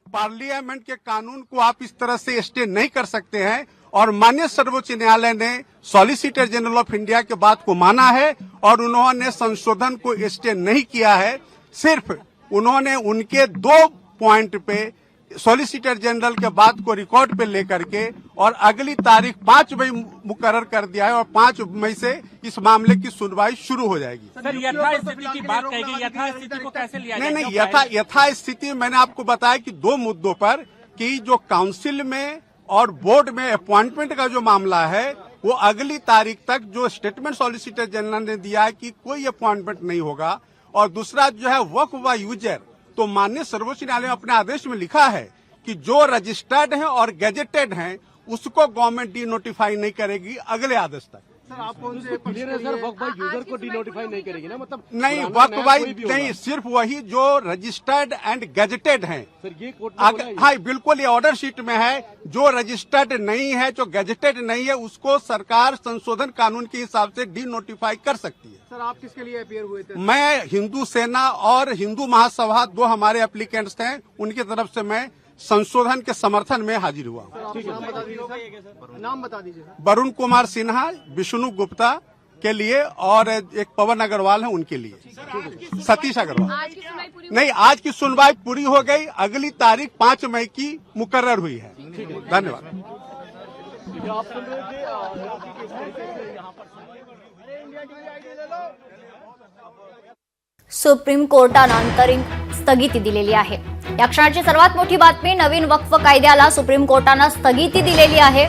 Parliament के कानून को आप इस तरह से स्टे नहीं कर सकते हैं और माननीय सर्वोच्च न्यायालय ने सॉलिसिटर जनरल ऑफ इंडिया के बात को माना है और उन्होंने संशोधन को स्टे नहीं किया है। सिर्फ उन्होंने उनके 2 पॉइंट पे सॉलिसिटर जनरल के बात को रिकॉर्ड पे लेकर के और अगली तारीख 5 मई मुकर्रर कर दिया है और 5 मई से इस मामले की सुनवाई शुरू हो जाएगी। सर, यथास्थिति की बात कहेगी, यथास्थिति को कैसे लिया जाए? नहीं, यथास्थिति मैंने आपको बताया कि 2 मुद्दों पर कि जो काउंसिल में और बोर्ड में अपॉइंटमेंट का जो मामला है वो अगली तारीख तक जो स्टेटमेंट सॉलिसिटर जनरल ने दिया है कि कोई अपॉइंटमेंट नहीं होगा, और दूसरा जो है वक्फ व यूजर, तो माननीय सर्वोच्च न्यायालय ने अपने आदेश में लिखा है कि जो रजिस्टर्ड हैं और गैजेटेड हैं उसको गवर्नमेंट डी नोटिफाई नहीं करेगी अगले आदेश तक। सर, आप कौन से क्लियर है सर, वक्फ बाय यूजर को डी नोटिफाई नहीं करेगी ना? मतलब नहीं, वक्फ बाय नहीं, सिर्फ वही जो रजिस्टर्ड एंड गैजेटेड हैं। सर, ये कोर्ट में हाँ बिल्कुल, ये ऑर्डर शीट में है। जो रजिस्टर्ड नहीं है, जो गैजेटेड नहीं है, उसको सरकार संशोधन कानून के हिसाब से डी नोटिफाई कर सकती है। सर, आप किसके लिए अपीयर हुए थे? मैं हिंदू सेना और हिंदू महासभा 2 हमारे एप्लीकेंट्स थे, उनकी तरफ से मैं संशोधन के समर्थन में हाजिर हुआ। नाम बता दीजिए सर। वरुण कुमार सिन्हा, विष्णु गुप्ता के लिए और एक पवन अग्रवाल है उनके लिए, सतीश अग्रवाल। नहीं, आज की सुनवाई पूरी हो गई, अगली तारीख 5 मई की मुकर्रर हुई है। धन्यवाद। सुप्रीम कोर्टानं अंतरिम स्थगिती दिलेली आहे। या क्षणाची सर्वात मोठी बातमी, नवीन वक्फ कायद्याला सुप्रीम कोर्टानं स्थगिती दिलेली आहे।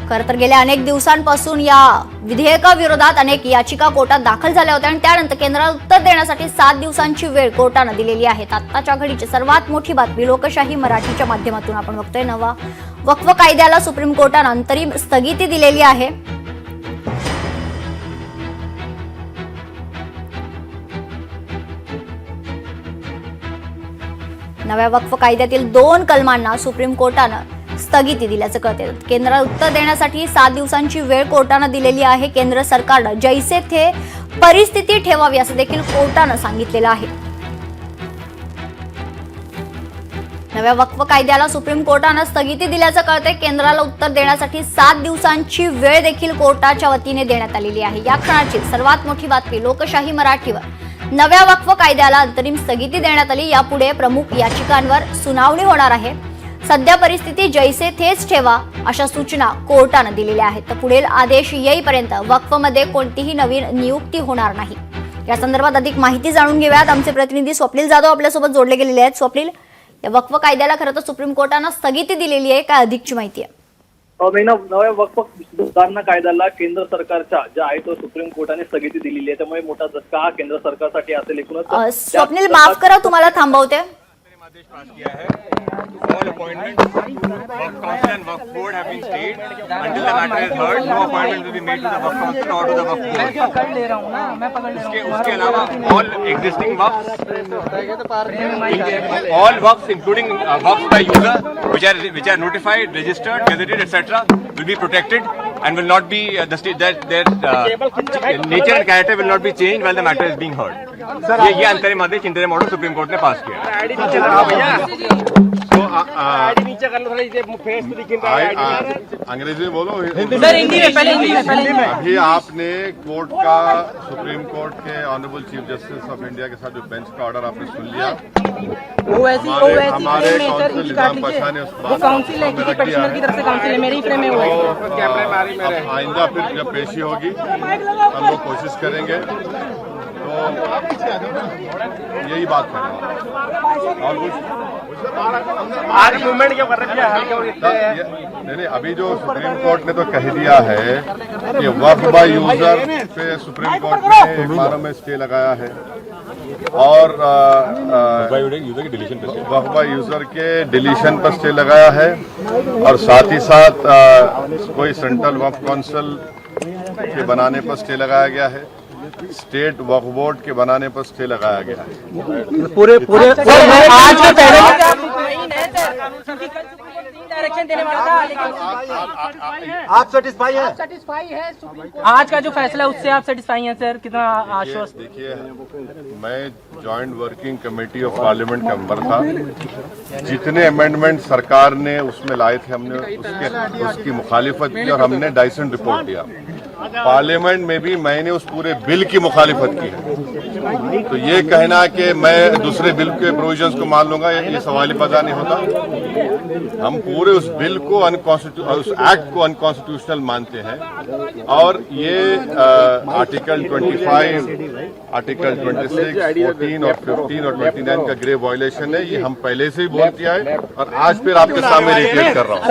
खरं तर गेल्या अनेक दिवसांपासून या विधेयकाविरोधात अनेक याचिका कोर्टात दाखल झाल्या होत्या आणि त्यानंतर केंद्राला उत्तर देण्यासाठी 7 दिवसांची वेळ कोर्टानं दिलेली आहे। आत्ताच्या घडीची सर्वात मोठी बातमी लोकशाही मराठीच्या माध्यमातून आपण बघतोय। नवा वक्फ कायद्याला सुप्रीम कोर्टानं अंतरिम स्थगिती दिलेली आहे। नव्या वक्फ कायद्यातील 2 कलमांना सुप्रीम कोर्टानं स्थगिती दिल्याचं कळते। केंद्राला उत्तर देण्यासाठी 7 दिवसांची वेळ कोर्टानं दिलेली आहे। केंद्र सरकारनं जैसे थे परिस्थिती ठेवावी असं देखील कोर्टानं सांगितलेलं आहे। नव्या वक्फ कायद्याला सुप्रीम कोर्टानं स्थगिती दिल्याचं कळते। केंद्राला उत्तर देण्यासाठी 7 दिवसांची वेळ देखील कोर्टाच्या वतीने देण्यात आलेली आहे। या क्षणाची सर्वात मोठी बातमी लोकशाही मराठीवर, नव्या वक्फ कायद्याला अंतरिम स्थगिती देण्यात आली। यापुढे प्रमुख याचिकांवर सुनावणी होणार आहे। सध्या परिस्थिती जैसे थेच ठेवा अशा सूचना कोर्टानं दिलेल्या आहेत। तर पुढील आदेश येईपर्यंत वक्फमध्ये कोणतीही नवीन नियुक्ती होणार नाही। या संदर्भात अधिक माहिती जाणून घेऊयात। आमचे प्रतिनिधी स्वप्नील जाधव आपल्यासोबत जोडले गेलेले आहेत। स्वप्नील, या वक्फ कायद्याला खरं तर सुप्रीम कोर्टानं स्थगिती दिलेली आहे, काय अधिकची माहिती आहे? नव्या वक्फ सुधारणा कायद्याला केंद्र सरकारच्या ज्या आहे तो सुप्रीम कोर्टाने स्थगिती दिलेली आहे, त्यामुळे मोठा झटका हा केंद्र सरकारसाठी असेल। एकूणच स्वप्नील, माफ करा, तुम्हाला थांबवते। आदेश पास किया है। All appointments, Waqf Council and Waqf Board have been stayed until the matter is heard. No appointment will be made to the Waqf Council or to the Waqf Board. मैं पकड़ ले रहा हूँ ना। उसके अलावा all existing waqfs, all waqfs including waqfs by user which are notified, registered, gazetted, etc. will be protected and will not be their nature and character will not be changed while the matter is being heard. ये अंतरिम आदेश interim order supreme court ने pass KIA. अंग्रेजी में बोलो, sir Hindi में, पहले हिंदी में, पहले में। अभी आपने कोर्ट का, सुप्रीम कोर्ट के honourable chief justice of India के साथ जो बेंच का ऑर्डर आपने सुन लिया, हमारे काउंसिल निजाम पाशा ने वो काउंसिल है, किसी पेटिशनर की तरफ से काउंसिल है, मेरे ही फ्रेम में हुआ है। आइंदा फिर जब पेशी होगी हम लोग कोशिश करेंगे, तो यही बात करें। और कुछ आज मूवमेंट क्यों कर रहे हैं? नहीं, अभी जो सुप्रीम कोर्ट ने तो कह दिया है कि वक्फ बाय यूजर पे सुप्रीम कोर्ट ने एक बार में स्टे लगाया है और वक्फ बाय यूजर के डिलीशन पर स्टे लगाया है और साथ ही साथ कोई सेंट्रल वक्फ काउंसिल के बनाने पर स्टे लगाया गया है, स्टेट वक्फ बोर्ड के बनाने पर स्टे लगाया गया है। पूरे आज के पहले डायरेक्शन देने वाला था, लेकिन आप सेटिस्फाई है? आज का जो फैसला है उससे आप सेटिस्फाई हैं सर? कितना आश्वस्त? देखिए, मैं joint working committee of parliament member था। जितने अमेंडमेंट सरकार ने उसमें लाए थे, हमने उसकी मुखालिफत की और हमने डाइसेंट रिपोर्ट दिया। पार्लियामेंट में भी मैंने उस पूरे बिल की मुखालिफत की है। तो ये कहना कि मैं दूसरे बिल के प्रोविजंस को मान लूंगा, ये सवाल पता नहीं होता। हम पूरे उस बिल को उस एक्ट को अनकॉन्स्टिट्यूशनल मानते हैं और ये आर्टिकल 25, आर्टिकल 26, 14 और 15 और 29 का ग्रेव वायलेशन है। ये हम पहले से ही बोल दिया है और आज फिर आपके सामने रिपीट कर रहा हूँ।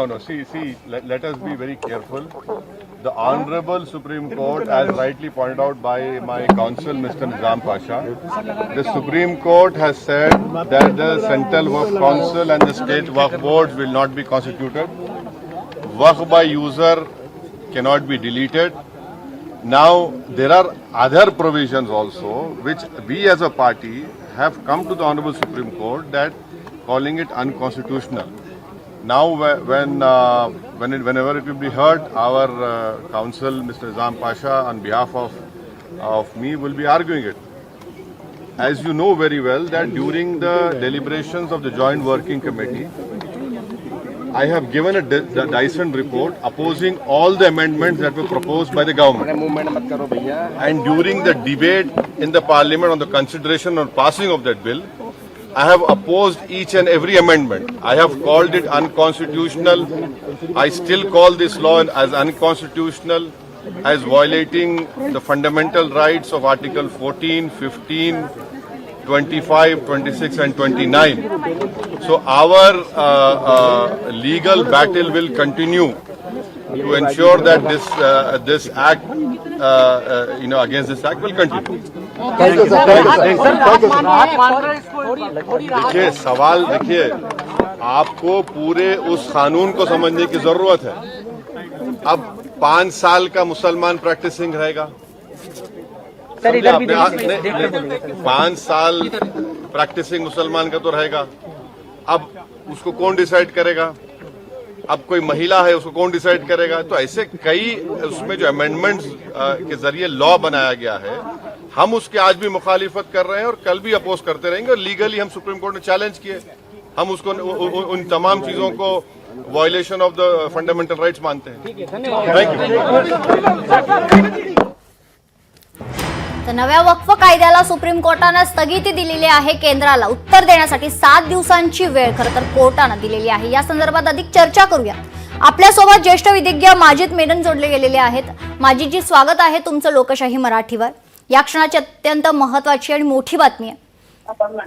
No. See, let us be very careful. The Honorable Supreme Court, as rightly pointed out by my counsel, Mr. Nizam Pasha, the Supreme Court has said that the Central Waqf Council and the State Waqf Boards will not be constituted. Waqf by user cannot be deleted. Now, there are other provisions also which we as a party have come to the Honorable Supreme Court that calling it unconstitutional. Now, whenever it will be heard, our counsel, Mr. Nizam Pasha, on behalf of me, will be arguing it. As you know very well, that during the deliberations of the Joint Working Committee, I have given a dissent report opposing all the amendments that were proposed by the government. And during the debate in the Parliament on the consideration or passing of that bill, I have opposed each and every amendment. I have called it unconstitutional. I still call this law as unconstitutional, as violating the fundamental rights of Article 14, 15, 25, 26 and 29. So our legal battle will continue to ensure that this act, against this act will continue. देखिए, सवाल देखिए, आपको पूरे उस कानून को समझने की जरूरत है। अब 5 साल का मुसलमान प्रैक्टिसिंग रहेगा सर, इधर भी 5 साल प्रैक्टिसिंग मुसलमान का तो रहेगा। अब उसको कौन डिसाइड करेगा? अब कोई महिला है, उसको कौन डिसाइड करेगा? तो ऐसे कई उसमें जो अमेंडमेंट्स के जरिए लॉ बनाया गया है, हम उसके आज भी मुखालिफत कर रहे हैं और कल भी अपोज करते रहेंगे। और लीगली हम सुप्रीम कोर्ट ने चैलेंज किए, हम उसको उन तमाम चीजों को violation of the fundamental rights मानते हैं। Thank you. तर नव्या वक्फ कायद्याला सुप्रीम कोर्टानं स्थगिती दिलेली आहे। केंद्राला उत्तर देण्यासाठी 7 दिवसांची वेळ खरं तर कोर्टानं दिलेली आहे। या संदर्भात अधिक चर्चा करूया। आपल्यासोबत ज्येष्ठ विधिज्ञ माजिद मेनन जोडले गेलेले आहेत। माजिदजी, स्वागत आहे तुमचं लोकशाही मराठीवर। या क्षणाची अत्यंत महत्त्वाची आणि मोठी बातमी आहे।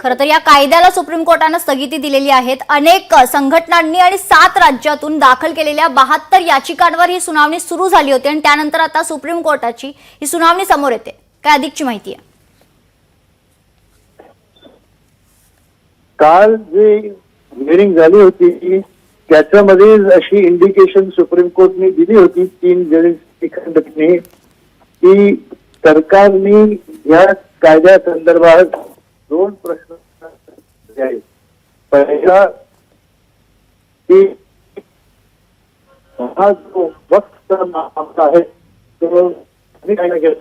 खरं तर या कायद्याला सुप्रीम कोर्टानं स्थगिती दिलेली आहे। अनेक संघटनांनी आणि 7 राज्यातून दाखल केलेल्या 72 याचिकांवर ही सुनावणी सुरू झाली होती आणि त्यानंतर आता सुप्रीम कोर्टाची ही सुनावणी समोर येते। काय अधिकची माहिती आहे? काल जी हिअरिंग झाली होती त्याच्यामध्ये अशी इंडिकेशन सुप्रीम कोर्टने दिली होती 3 जजेस खंडपीठाने की सरकारने या कायद्या संदर्भात 2 प्रश्न आहेत। पहिला की हा जो वक्त मामला आहे तो काय केलं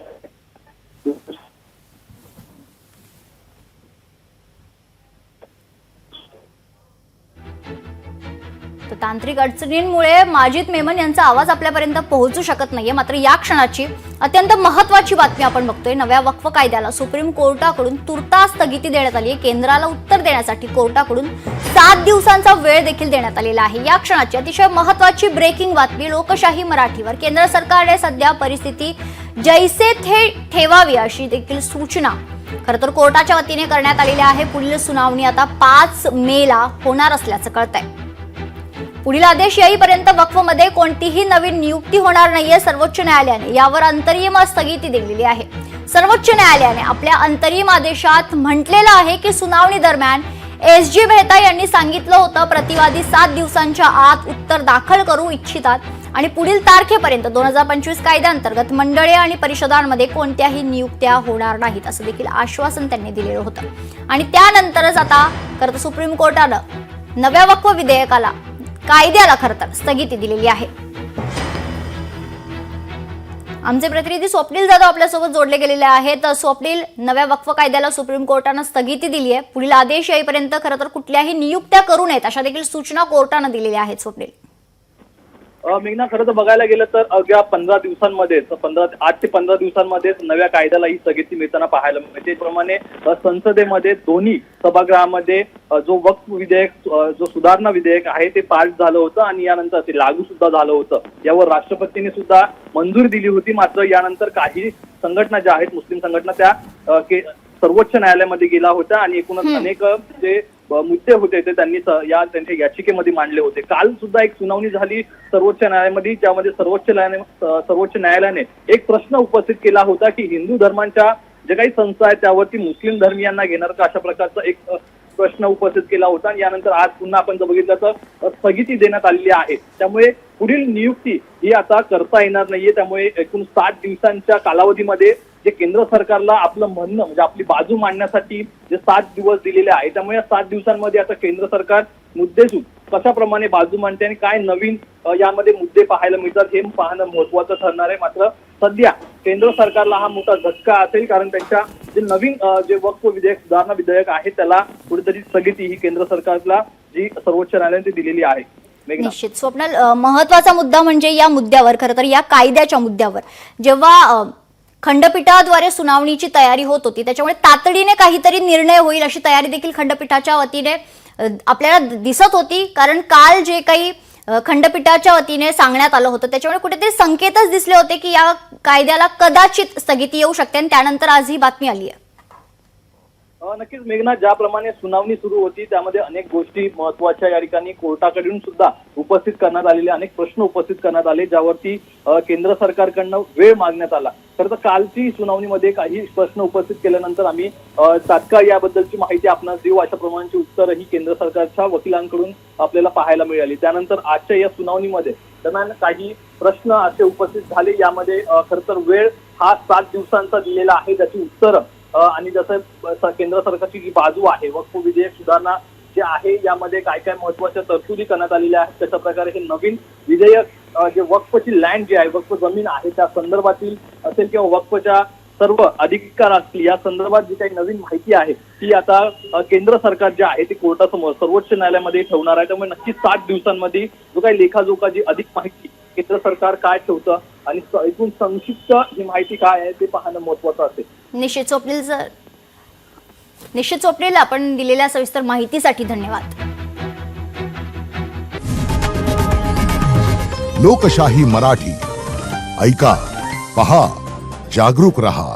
तांत्रिक अडचणींमुळे माजिद मेमन यांचा आवाज आपल्यापर्यंत पोहोचू शकत नाहीये। मात्र या क्षणाची अत्यंत महत्त्वाची बातमी आपण बघतोय। नव्या वक्फ कायद्याला सुप्रीम कोर्टाकडून तुर्तास स्थगिती देण्यात आली आहे। केंद्राला उत्तर देण्यासाठी कोर्टाकडून 7 दिवसांचा वेळ देखील देण्यात आलेला आहे। या क्षणाची अतिशय महत्त्वाची ब्रेकिंग बातमी लोकशाही मराठीवर। केंद्र सरकारने सध्या परिस्थिती जैसे थे ठेवावी अशी देखील सूचना खरं तर कोर्टाच्या वतीने करण्यात आलेली आहे। पुढील सुनावणी आता 5 मेला होणार असल्याचं कळतंय। पुढील आदेश येईपर्यंत वक्फमध्ये कोणतीही नवीन नियुक्ती होणार नाहीये। सर्वोच्च न्यायालयाने यावर अंतरिम स्थगिती दिलेली आहे। सर्वोच्च न्यायालयाने आपल्या अंतरिम आदेशात म्हटलेलं आहे की सुनावणी दरम्यान एस.जी. मेहता यांनी सांगितलं होतं प्रतिवादी 7 दिवसांच्या आत उत्तर दाखल करू इच्छितात आणि पुढील तारखेपर्यंत 2025 कायद्याअंतर्गत मंडळे आणि परिषदांमध्ये कोणत्याही नियुक्त्या होणार नाहीत असं देखील आश्वासन त्यांनी दिलेलं होतं। आणि त्यानंतरच आता खरं तर सुप्रीम कोर्टानं नव्या वक्फ विधेयकाला कायद्याला खरं तर स्थगिती दिलेली आहे. आमचे प्रतिनिधी स्वप्नील जाधव आपल्यासोबत जोडले गेलेले आहेत. स्वप्नील, नव्या वक्फ कायद्याला सुप्रीम कोर्टानं स्थगिती दिली आहे. पुढील आदेश येईपर्यंत खरं तर कुठल्याही नियुक्त्या करू नयेत अशा देखील सूचना कोर्टानं दिलेल्या आहेत. स्वप्नील, मेघना, खरं तर बघायला गेलं तर अवघ्या 15 दिवसांमध्येच 8 ते 15 दिवसांमध्येच नव्या कायद्याला ही स्थगिती मिळताना पाहायला मिळते. त्याप्रमाणे संसदेमध्ये दोन्ही सभागृहामध्ये जो वक्फ विधेयक, जो सुधारणा विधेयक आहे ते पास झालं होतं आणि यानंतर ते लागू सुद्धा झालं होतं. यावर राष्ट्रपतींनी सुद्धा मंजुरी दिली होती. मात्र यानंतर काही संघटना ज्या आहेत, मुस्लिम संघटना, त्या सर्वोच्च न्यायालयामध्ये गेला होता आणि एकूणच अनेक जे मुद्दे होते ते त्यांनी त्यांच्या याचिकेमध्ये मांडले होते. काल सुद्धा एक सुनावणी झाली सर्वोच्च न्यायालयामध्ये, ज्यामध्ये सर्वोच्च न्यायालयाने एक प्रश्न उपस्थित केला होता की हिंदू धर्मांच्या जे काही संस्था आहेत त्यावरती मुस्लिम धर्मीयांना घेणार का, अशा प्रकारचा एक प्रश्न उपस्थित केला होता. आणि यानंतर आज पुन्हा आपण जर बघितलं तर स्थगिती देण्यात आलेली आहे. त्यामुळे पुढील नियुक्ती ही आता करता येणार नाहीये. त्यामुळे एकूण 60 दिवसांच्या कालावधीमध्ये जे केंद्र सरकारला आपलं म्हणणं म्हणजे आपली बाजू मांडण्यासाठी जे 7 दिवस दिलेले आहे, त्यामुळे या 7 दिवसांमध्ये आता केंद्र सरकार मुद्देसूद कशाप्रमाणे बाजू मांडते आणि काय नवीन यामध्ये मुद्दे पाहायला मिळतात हे पाहणं महत्वाचं ठरणार आहे. मात्र सध्या केंद्र सरकारला हा मोठा झटका असेल, कारण त्यांच्या जे नवीन जे वक्फ विधेयक, सुधारणा विधेयक आहे त्याला कुठेतरी स्थगिती ही केंद्र सरकारला जी सर्वोच्च न्यायालयाने दिलेली आहे. निश्चित स्वप्नाल, महत्वाचा मुद्दा म्हणजे या मुद्द्यावर, खरं तर या कायद्याच्या मुद्द्यावर जेव्हा खंडपीठाद्वारे सुनावणीची तयारी होत होती, त्याच्यामुळे तातडीने काहीतरी निर्णय होईल अशी तयारी देखील खंडपीठाच्या वतीने आपल्याला दिसत होती. कारण काल जे काही खंडपीठाच्या वतीने सांगण्यात आलं होतं त्याच्यामुळे कुठेतरी संकेतच दिसले होते की या कायद्याला कदाचित स्थगिती येऊ शकते आणि त्यानंतर आज ही बातमी आली आहे. नक्कीच मेघना, ज्याप्रमाणे सुनावणी सुरू होती त्यामध्ये अनेक गोष्टी महत्वाच्या या ठिकाणी कोर्टाकडून सुद्धा उपस्थित करण्यात आलेले अनेक प्रश्न उपस्थित करण्यात आले, ज्यावरती केंद्र सरकारकडनं वेळ मागण्यात आला. खरं तर कालची सुनावणीमध्ये काही प्रश्न उपस्थित केल्यानंतर आम्ही तात्काळ याबद्दलची माहिती आपणास देऊ अशा प्रमाणाची उत्तरही केंद्र सरकारच्या वकिलांकडून आपल्याला पाहायला मिळाली. त्यानंतर आजच्या या सुनावणीमध्ये दरम्यान काही प्रश्न असे उपस्थित झाले. यामध्ये खरं तर वेळ हा 7 दिवसांचा दिलेला आहे, त्याची उत्तरं आणि जसं केंद्र सरकारची जी बाजू आहे, वक्फ विधेयक सुधारणा जे आहे यामध्ये काय काय महत्वाच्या तरतुदी करण्यात आलेल्या आहेत, कशा प्रकारे हे नवीन विधेयक जे वक्फची लँड जी आहे, वक्फ जमीन आहे त्या संदर्भातील असेल किंवा वक्फच्या सर्व अधिकार असतील या संदर्भात जी काही नवीन माहिती आहे ती आता केंद्र सरकार जे आहे ते कोर्टासमोर सर्वोच्च न्यायालयामध्ये ठेवणार आहे. त्यामुळे नक्कीच 60 दिवसांमध्ये जो काही लेखाजोखा जी अधिक माहिती केंद्र सरकार काय ठेवतं आणि एकूण संक्षिप्त ही माहिती काय आहे ते पाहणं महत्वाचं असेल. निश्चित स्वप्नील, आपण दिलेल्या सविस्तर माहितीसाठी धन्यवाद. लोकशाही मराठी ऐका, पहा, जागरूक रहा.